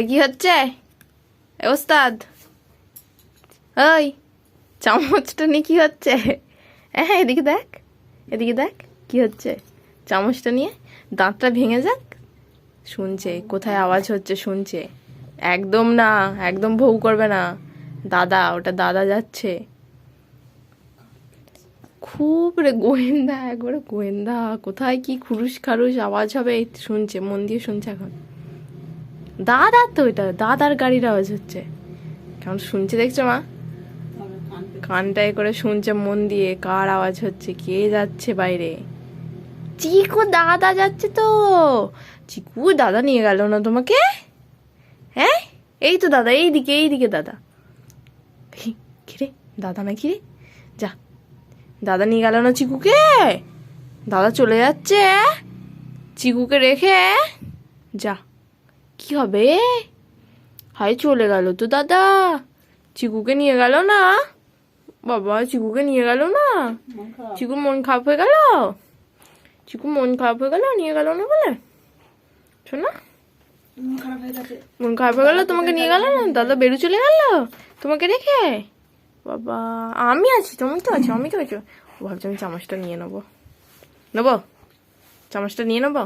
কি হচ্ছে ওস্তাদ? ওই চামচটা নিয়ে কি হচ্ছে? হ্যাঁ এদিকে দেখ, এদিকে দেখ কি হচ্ছে। চামচটা নিয়ে দাঁতটা ভেঙে যাক। শুনছে কোথায় আওয়াজ হচ্ছে, শুনছে। একদম না, একদম ভৌ করবে না। দাদা, ওটা দাদা যাচ্ছে। খুব রে গোয়েন্দা, একবারে গোয়েন্দা। কোথায় কি খুরুস খারুস আওয়াজ হবে শুনছে, মন দিয়ে শুনছে এখন। দাদার তো, এটা দাদার গাড়ির আওয়াজ হচ্ছে। কেমন শুনছে দেখছো মা? কানটায় করে শুনছে মন দিয়ে কার আওয়াজ হচ্ছে, কে যাচ্ছে বাইরে। চিকু দাদা যাচ্ছে তো। চিকু দাদা নিয়ে গেল না তোমাকে? হ্যাঁ এই তো দাদা, এইদিকে এইদিকে দাদা। কিরে দাদা নাকি রে? যা, দাদা নিয়ে গেল না চিকুকে। দাদা চলে যাচ্ছে চিকুকে রেখে। যা, কি হবে? হাই চলে গেল তো দাদা, চিকুকে নিয়ে গেল না। বাবা চিকুকে নিয়ে গেল না। চিকুর মন খারাপ হয়ে গেল। চিকুর মন খারাপ হয়ে গেল, নিয়ে গেল না বলে। শোনা, মন খারাপ হয়ে গেল, তোমাকে নিয়ে গেল না। দাদা বেরু চলে গেল তোমাকে রেখে। বাবা আমি আছি, তুমি তো আছো, আমি তো আছো। ভাবছি আমি চামচটা নিয়ে নেবো, চামচটা নিয়ে নেবো।